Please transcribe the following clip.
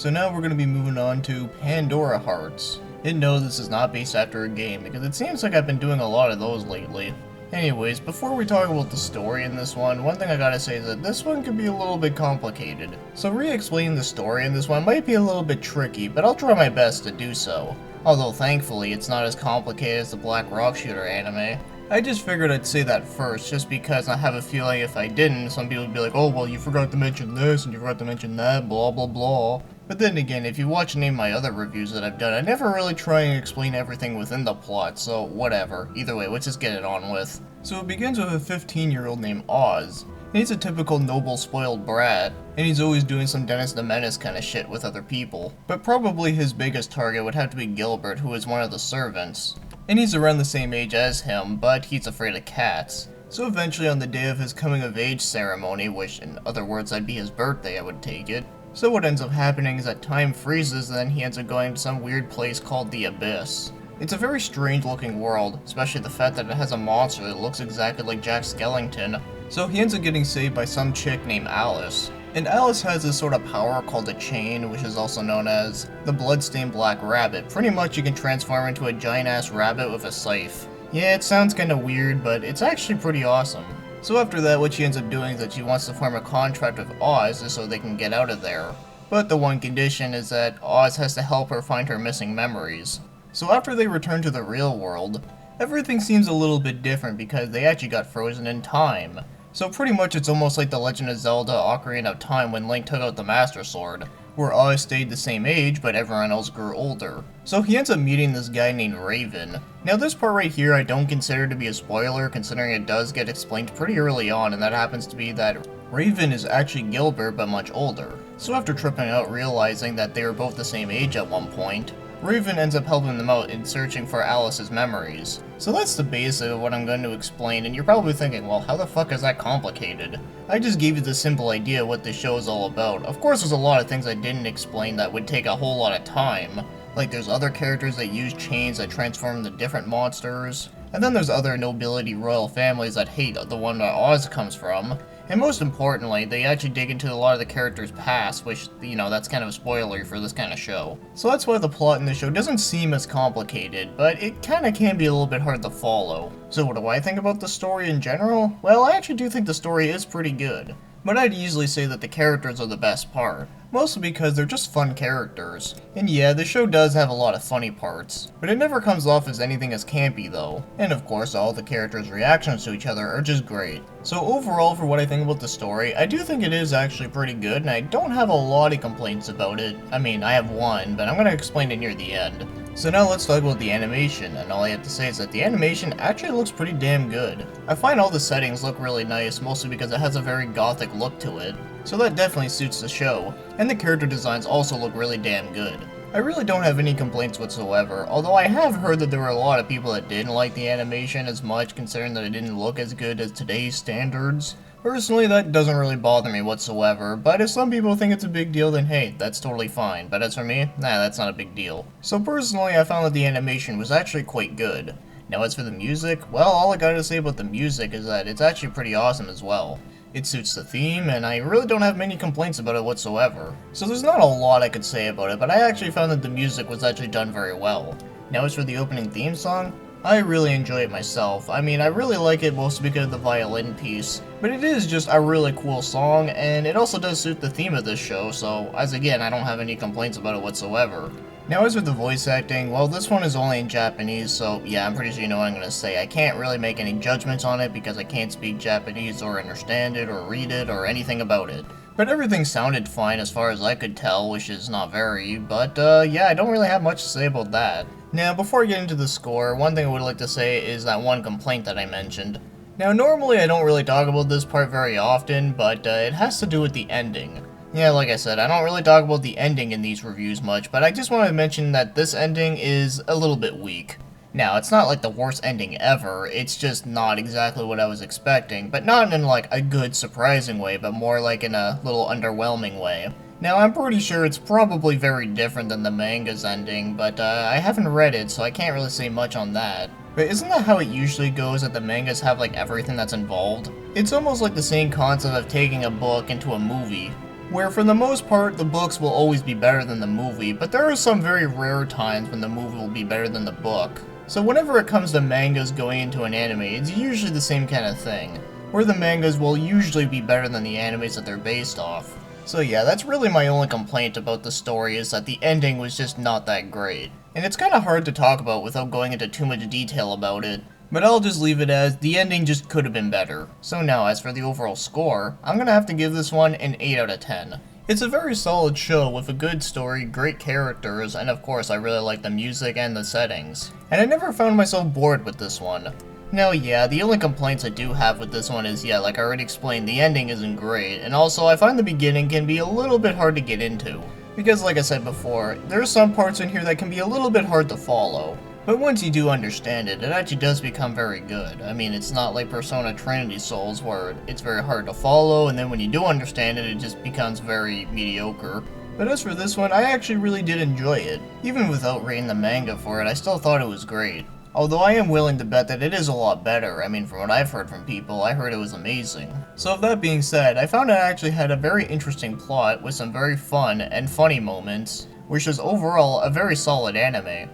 So now we're going to be moving on to Pandora Hearts. And no, this is not based after a game, because it seems like I've been doing a lot of those lately. Anyways, before we talk about the story in this one thing I gotta say is that this one could be a little bit complicated. So re-explaining the story in this one might be a little bit tricky, but I'll try my best to do so. Although thankfully, it's not as complicated as the Black Rock Shooter anime. I just figured I'd say that first, just because I have a feeling if I didn't, some people would be like, oh well, you forgot to mention this, and you forgot to mention that, blah blah blah. But then again, if you watch any of my other reviews that I've done, I never really try and explain everything within the plot, so whatever. Either way, let's just get it on with. So it begins with a 15-year-old named Oz. And he's a typical noble spoiled brat, and he's always doing some Dennis the Menace kind of shit with other people. But probably his biggest target would have to be Gilbert, who is one of the servants. And he's around the same age as him, but he's afraid of cats. So eventually on the day of his coming of age ceremony, which in other words I'd be his birthday, I would take it. So what ends up happening is that time freezes, and then he ends up going to some weird place called the Abyss. It's a very strange looking world, especially the fact that it has a monster that looks exactly like Jack Skellington. So he ends up getting saved by some chick named Alice. And Alice has this sort of power called a chain, which is also known as the bloodstained black rabbit. Pretty much you can transform into a giant ass rabbit with a scythe. Yeah, it sounds kinda weird, but it's actually pretty awesome. So after that, what she ends up doing is that she wants to form a contract with Oz just so they can get out of there. But the one condition is that Oz has to help her find her missing memories. So after they return to the real world, everything seems a little bit different because they actually got frozen in time. So pretty much it's almost like the Legend of Zelda Ocarina of Time when Link took out the Master Sword, where Oz stayed the same age but everyone else grew older. So he ends up meeting this guy named Raven. Now this part right here I don't consider to be a spoiler, considering it does get explained pretty early on, and that happens to be that Raven is actually Gilbert but much older. So after tripping out realizing that they were both the same age at one point, Raven ends up helping them out in searching for Alice's memories. So that's the basic of what I'm going to explain, and you're probably thinking, well, how the fuck is that complicated? I just gave you the simple idea of what this show is all about. Of course there's a lot of things I didn't explain that would take a whole lot of time. Like there's other characters that use chains that transform into different monsters. And then there's other nobility royal families that hate the one that Oz comes from. And most importantly, they actually dig into a lot of the characters' past, which, you know, that's kind of a spoiler for this kind of show. So that's why the plot in this show doesn't seem as complicated, but it kinda can be a little bit hard to follow. So what do I think about the story in general? Well, I actually do think the story is pretty good. But I'd easily say that the characters are the best part, mostly because they're just fun characters. And yeah, the show does have a lot of funny parts, but it never comes off as anything as campy though. And of course, all the characters' reactions to each other are just great. So overall, for what I think about the story, I do think it is actually pretty good, and I don't have a lot of complaints about it. I mean, I have one, but I'm gonna explain it near the end. So now let's talk about the animation, and all I have to say is that the animation actually looks pretty damn good. I find all the settings look really nice, mostly because it has a very gothic look to it, so that definitely suits the show, and the character designs also look really damn good. I really don't have any complaints whatsoever, although I have heard that there were a lot of people that didn't like the animation as much, considering that it didn't look as good as today's standards. Personally, that doesn't really bother me whatsoever, but if some people think it's a big deal, then hey, that's totally fine. But as for me, nah, that's not a big deal. So personally, I found that the animation was actually quite good. Now as for the music, well, all I gotta say about the music is that it's actually pretty awesome as well. It suits the theme, and I really don't have many complaints about it whatsoever. So there's not a lot I could say about it, but I actually found that the music was actually done very well. Now as for the opening theme song, I really enjoy it myself. I mean, I really like it mostly because of the violin piece, but it is just a really cool song, and it also does suit the theme of this show, so as again, I don't have any complaints about it whatsoever. Now as with the voice acting, well, this one is only in Japanese, so yeah, I'm pretty sure you know what I'm gonna say. I can't really make any judgments on it because I can't speak Japanese or understand it or read it or anything about it. But everything sounded fine as far as I could tell, which is not very, but yeah, I don't really have much to say about that. Now, before I get into the score, one thing I would like to say is that one complaint that I mentioned. Now, normally I don't really talk about this part very often, but it has to do with the ending. Yeah, like I said, I don't really talk about the ending in these reviews much, but I just want to mention that this ending is a little bit weak. Now, it's not like the worst ending ever, it's just not exactly what I was expecting, but not in like a good, surprising way, but more like in a little underwhelming way. Now, I'm pretty sure it's probably very different than the manga's ending, but I haven't read it, so I can't really say much on that. But isn't that how it usually goes, that the mangas have like everything that's involved? It's almost like the same concept of taking a book into a movie. where for the most part the books will always be better than the movie, but there are some very rare times when the movie will be better than the book. So whenever it comes to mangas going into an anime, it's usually the same kind of thing, where the mangas will usually be better than the animes that they're based off. So yeah, that's really my only complaint about the story, is that the ending was just not that great. And it's kinda hard to talk about without going into too much detail about it, but I'll just leave it as the ending just could have been better. So now, as for the overall score, I'm gonna have to give this one an 8 out of 10. It's a very solid show with a good story, great characters, and of course I really like the music and the settings. And I never found myself bored with this one. Now yeah, the only complaints I do have with this one is, yeah, like I already explained, the ending isn't great, and also I find the beginning can be a little bit hard to get into. Because like I said before, there are some parts in here that can be a little bit hard to follow. But once you do understand it, it actually does become very good. I mean, it's not like Persona Trinity Souls where it's very hard to follow, and then when you do understand it, it just becomes very mediocre. But as for this one, I actually really did enjoy it. Even without reading the manga for it, I still thought it was great. Although I am willing to bet that it is a lot better. I mean, from what I've heard from people, I heard it was amazing. So with that being said, I found it actually had a very interesting plot with some very fun and funny moments, which is overall a very solid anime.